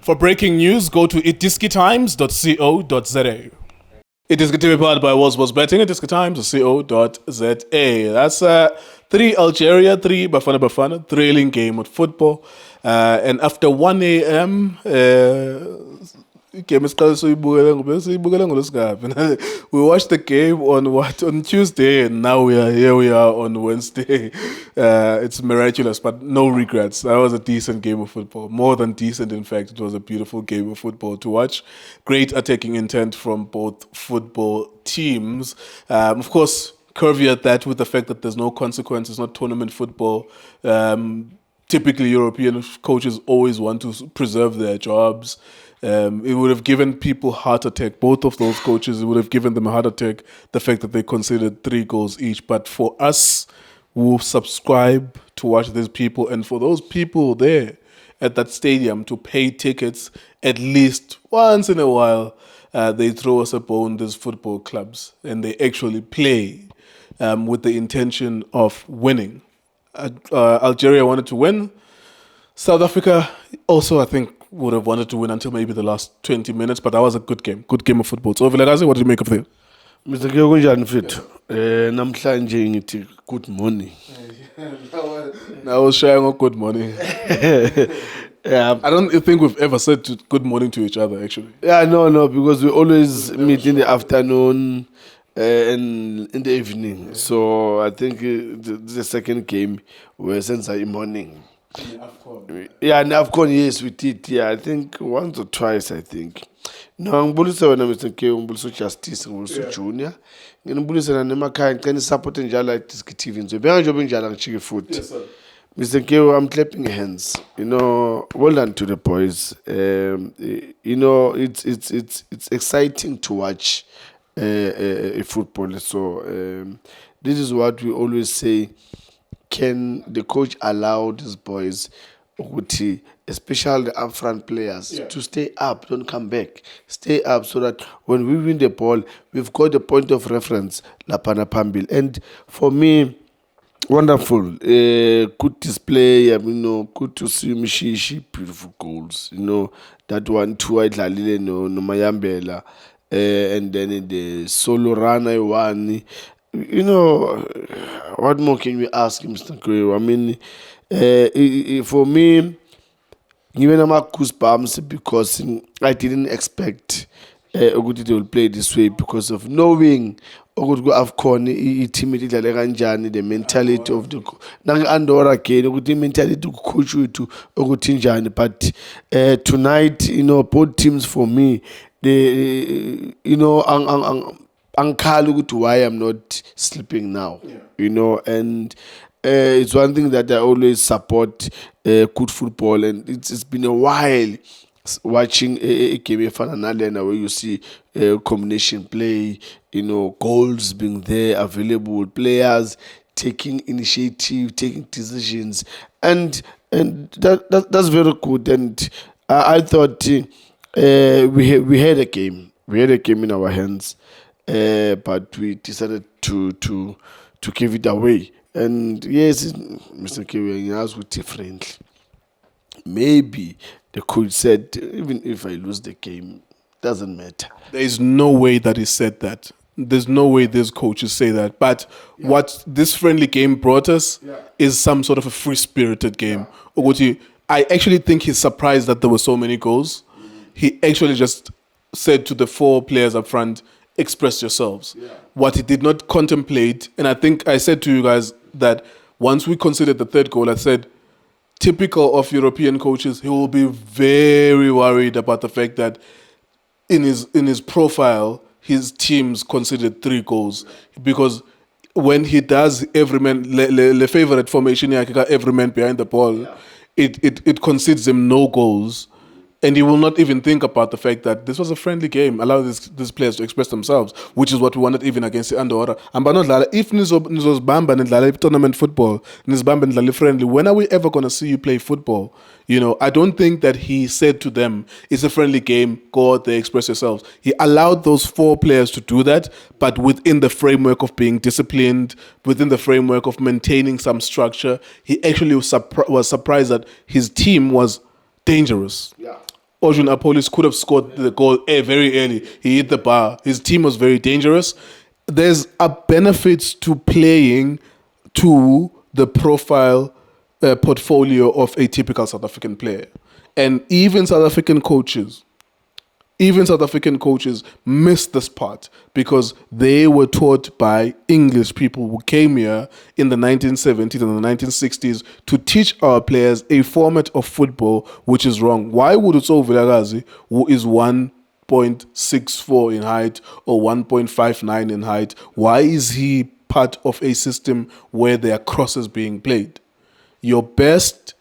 For breaking news, go to iDiskiTimes.co.za. iDiskiTV powered by World Sports Betting, iDiskiTimes.co.za. That's 3 Algeria, 3 Bafana Bafana, thrilling game of football. And after 1 a.m., we watched the game on Tuesday, and now we are on Wednesday. It's miraculous, but no regrets. That was a decent game of football, more than decent. In fact, it was a beautiful game of football to watch. Great attacking intent from both football teams. Of course, caveat that with the fact that there's no consequences, not tournament football. Typically, European coaches always want to preserve their jobs. It would have given people heart attack. Both of those coaches, it would have given them a heart attack, the fact that they considered 3 goals each. But for us who subscribe to watch these people, and for those people there at that stadium to pay tickets at least once in a while, they throw us a bone, these football clubs, and they actually play with the intention of winning. Algeria wanted to win. South Africa also, I think, would have wanted to win until maybe the last 20 minutes, but that was a good game of football. Tso Vilakazi, what did you make of it? Mr. Kunjani mfethu? Namhlanje ngithi good morning. I was sharing a good morning. Yeah. I don't think we've ever said good morning to each other, actually. Yeah, no, because we always meet in the afternoon and in the evening. So I think the second game we since in morning. Yeah, and AFCON, yes, we did. Yeah, I think once or twice, I think. No, ngibulisa wena Mr. K, ngibulisa Justice, ngibulisa Junior. Ngibulisa na nemakhaya ngicela support njalo iDiskiTV nje. Beka nje benjala ngichike futhi. Yes, sir. Mr. K, I'm clapping hands. You know, well done to the boys. You know, it's exciting to watch a football. So this is what we always say. Can the coach allow these boys, especially the upfront players, to stay up, don't come back, stay up, so that when we win the ball, we've got a point of reference, Lapana Pambil. And for me, wonderful, good display. You know, good to see Mishishi, beautiful goals. You know, that 1-2 Idlalile no Mayambela, and then in the solo run I won. You know, what more can we ask, Mr. Kwe? I mean, for me, even I'm goosebumps because I didn't expect they will play this way because of knowing AFCON, the mentality of the Andorra again, the mentality to coach you to but tonight, you know, both teams for me, they, you know, why I'm not sleeping now, you know, and it's one thing that I always support good football, and it's been a while watching a game of Fananalena where you see combination play, you know, goals being there, available players taking initiative, taking decisions, and that's very good. And I thought we had a game in our hands. But we decided to give it away. And yes, Mr. Kiwi, as we differently. Maybe the coach said, even if I lose the game, doesn't matter. There is no way that he said that. There's no way these coaches say that. But what this friendly game brought us is some sort of a free-spirited game. I actually think he's surprised that there were so many goals. He actually just said to the 4 players up front, express yourselves. What he did not contemplate, and I think I said to you guys that once we considered the 3rd goal, I said, typical of European coaches, he will be very worried about the fact that in his profile, his teams considered 3 goals. Because when he does every man, the favorite formation, every man behind the ball, it concedes him no goals. And he will not even think about the fact that this was a friendly game. Allow these players to express themselves, which is what we wanted even against the Andorra. If Nizosbamba and tournament football, Nizosbamba and friendly, when are we ever going to see you play football? You know, I don't think that he said to them, it's a friendly game, go out there, express yourselves. He allowed those 4 players to do that, but within the framework of being disciplined, within the framework of maintaining some structure. He actually was surprised that his team was dangerous. Ojun Apolis could have scored the goal very early. He hit the bar. His team was very dangerous. There's a benefit to playing to the profile portfolio of a typical South African player. And even South African coaches miss this part because they were taught by English people who came here in the 1970s and the 1960s to teach our players a format of football which is wrong. Why would Tso Vilakazi, who is 1.64 in height or 1.59 in height, why is he part of a system where there are crosses being played? Your best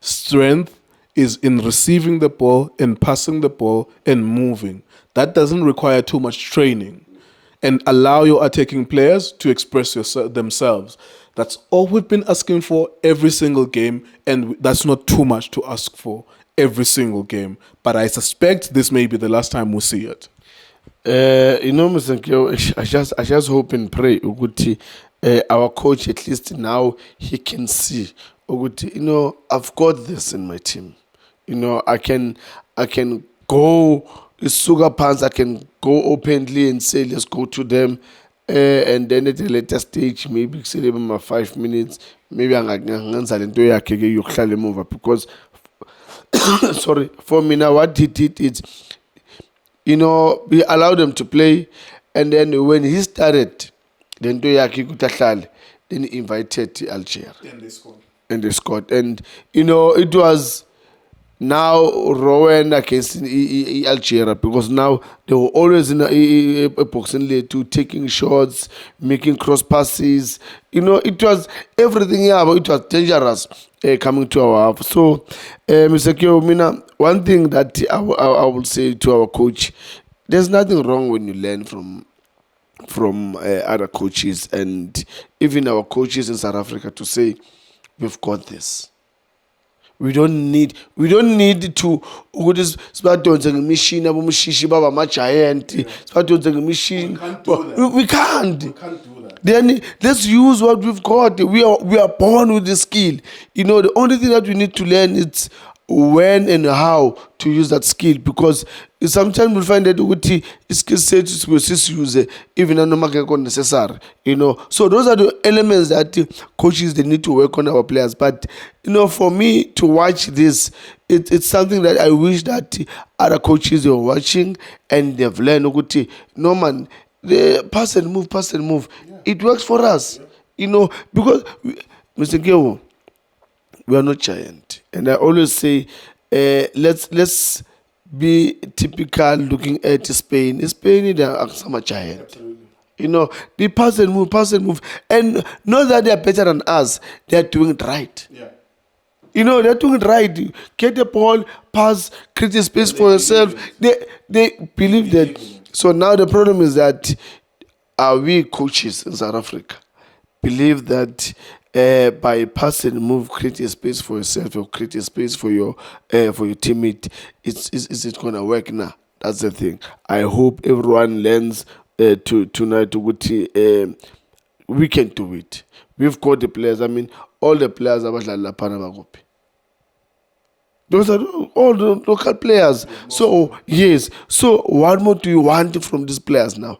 strength is in receiving the ball and passing the ball and moving. That doesn't require too much training. And allow your attacking players to express themselves. That's all we've been asking for every single game, and that's not too much to ask for every single game. But I suspect this may be the last time we'll see it. Mr. Nkyo, I just hope and pray ukuthi our coach, at least now, he can see ukuthi, I've got this in my team. I can go sugar pants. I can go openly and say, let's go to them. And then at a later stage, maybe say 5 minutes, maybe I'm over because, sorry, for me now, what he did is, we allowed them to play. And then when he started, then he invited Algeria. And they scored. And, it was now Rowan against Algeria because now they were always in a boxing lane to taking shots, making cross passes. It was everything, but it was dangerous coming to our half. So, Mr. Kyo, one thing that I will say to our coach, there's nothing wrong when you learn from other coaches and even our coaches in South Africa to say, we've got this. We don't need to start doing machine giant. Start doing machine. We can't do that. Then let's use what we've got. We are born with the skill. The only thing that we need to learn is when and how to use that skill, because sometimes we find that skill sets we use even no necessary. So those are the elements that coaches they need to work on our players. But for me to watch this, it's something that I wish that other coaches were watching and they've learned. No man, the pass and move. Yeah. It works for us. Because Mr. Gewo, we are not giant, and I always say, let's be typical. Looking at Spain, they are some giant. Absolutely. They pass and move, and not that they are better than us. They are doing it right. Yeah. They're doing it right. Get the ball, pass, create a space for yourself. They believe that. So now the problem is that we coaches in South Africa believe that by pass and move, create a space for yourself or create a space for your teammate, is it gonna work now? That's the thing. I hope everyone learns tonight to we can do it. We've got the players. All the players are Bafana Bafana. Those are all the local players. So yes. So what more do you want from these players now?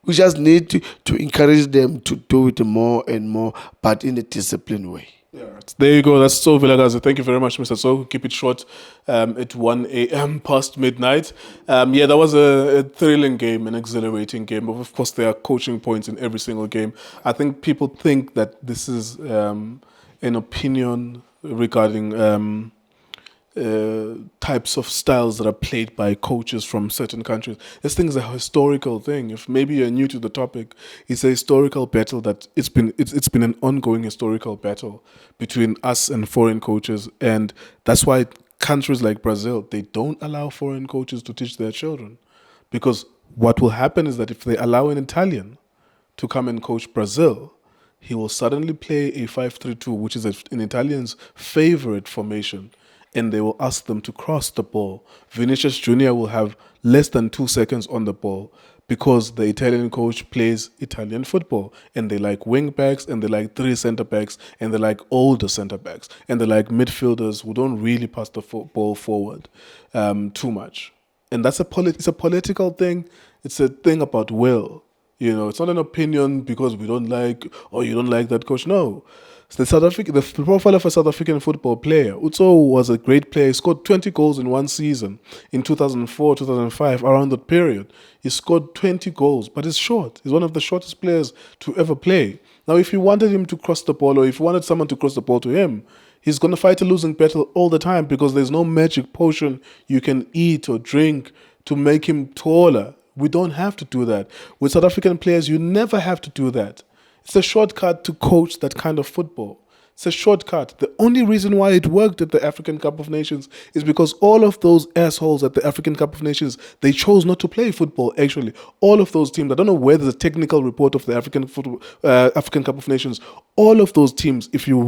We just need to encourage them to do it more and more, but in a disciplined way. Yeah, right. There you go. That's Tso Vilakazi. Thank you very much, Mr. Tso. Keep it short. At 1 a.m. past midnight. That was a thrilling game, an exhilarating game. Of course, there are coaching points in every single game. I think people think that this is an opinion regarding types of styles that are played by coaches from certain countries. This thing is a historical thing. If maybe you're new to the topic, it's a historical battle that it's been an ongoing historical battle between us and foreign coaches, and that's why countries like Brazil, they don't allow foreign coaches to teach their children, because what will happen is that if they allow an Italian to come and coach Brazil, he will suddenly play a 5-3-2, which is an Italian's favorite formation. and they will ask them to cross the ball. Vinicius Jr. will have less than 2 seconds on the ball because the Italian coach plays Italian football, and they like wing backs, and they like 3 center backs, and they like older center backs, and they like midfielders who don't really pass the ball forward too much. And that's it's a political thing. It's a thing about will. You know, it's not an opinion because we don't like, or you don't like that coach. No. The profile of a South African football player. Tso was a great player. He scored 20 goals in one season in 2004, 2005, around that period. He scored 20 goals, but he's short. He's one of the shortest players to ever play. Now, if you wanted him to cross the ball, or if you wanted someone to cross the ball to him, he's going to fight a losing battle all the time because there's no magic potion you can eat or drink to make him taller. We don't have to do that. With South African players, you never have to do that. It's a shortcut to coach that kind of football. It's a shortcut. The only reason why it worked at the African Cup of Nations is because all of those assholes at the African Cup of Nations, they chose not to play football, actually. All of those teams, I don't know where there's a technical report of the African Cup of Nations. All of those teams, if you're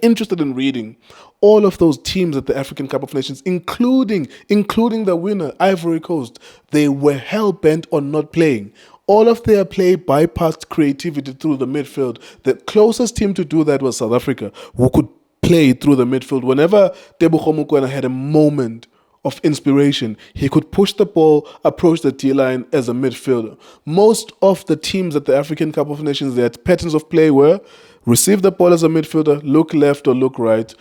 interested in reading, all of those teams at the African Cup of Nations, including the winner, Ivory Coast, they were hell-bent on not playing. All of their play bypassed creativity through the midfield. The closest team to do that was South Africa, who could play through the midfield. Whenever Tebogo Mokoena had a moment of inspiration, he could push the ball, approach the D-line as a midfielder. Most of the teams at the African Cup of Nations, their patterns of play were receive the ball as a midfielder, look left or look right,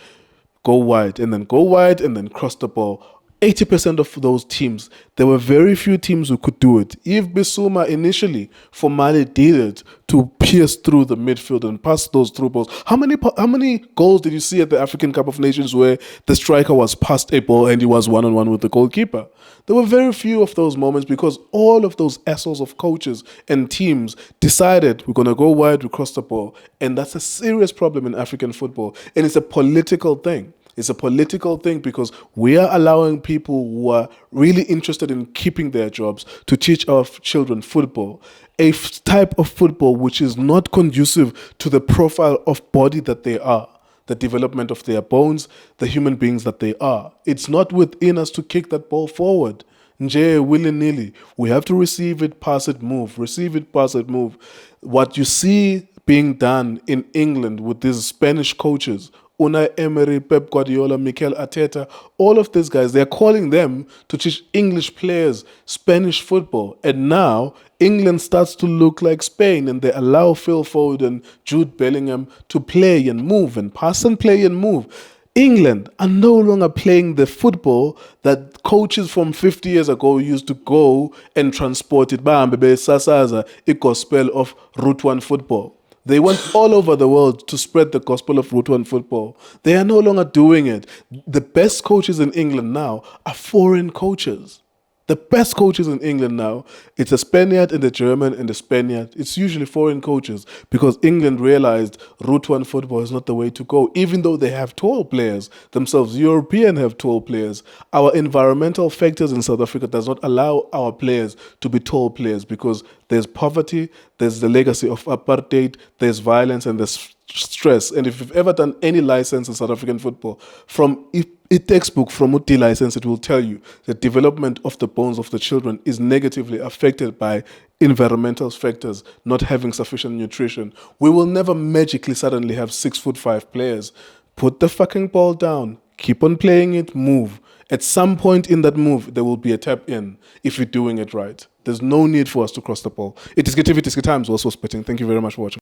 go wide, and then cross the ball. 80% of those teams, there were very few teams who could do it. Yves Bissouma initially for Mali did it to pierce through the midfield and pass those through balls. How many goals did you see at the African Cup of Nations where the striker was passed a ball and he was one-on-one with the goalkeeper? There were very few of those moments because all of those assholes of coaches and teams decided we're going to go wide, we cross the ball. And that's a serious problem in African football. And it's a political thing. It's a political thing because we are allowing people who are really interested in keeping their jobs to teach our children football, a type of football which is not conducive to the profile of body that they are, the development of their bones, the human beings that they are. It's not within us to kick that ball forward. Nje, willy-nilly. We have to receive it, pass it, move. Receive it, pass it, move. What you see being done in England with these Spanish coaches, Unai Emery, Pep Guardiola, Mikel Arteta, all of these guys, they're calling them to teach English players Spanish football. And now England starts to look like Spain, and they allow Phil Foden, Jude Bellingham to play and move and pass and play and move. England are no longer playing the football that coaches from 50 years ago used to go and transport it. Sasaza, a gospel of Route 1 football. They went all over the world to spread the gospel of Route 1 football. They are no longer doing it. The best coaches in England now are foreign coaches. The best coaches in England now, it's a Spaniard and a German and a Spaniard. It's usually foreign coaches because England realized Route 1 football is not the way to go. Even though they have tall players themselves, Europeans have tall players. Our environmental factors in South Africa does not allow our players to be tall players because there's poverty, there's the legacy of apartheid, there's violence and there's stress. And if you've ever done any license in South African football, from a textbook from UT license, it will tell you the development of the bones of the children is negatively affected by environmental factors, not having sufficient nutrition. We will never magically suddenly have 6'5" players. Put the fucking ball down, keep on playing it, move. At some point in that move, there will be a tap in if you're doing it right. There's no need for us to cross the ball. iDiskiTV, Diski Times, also spitting. Thank you very much for watching.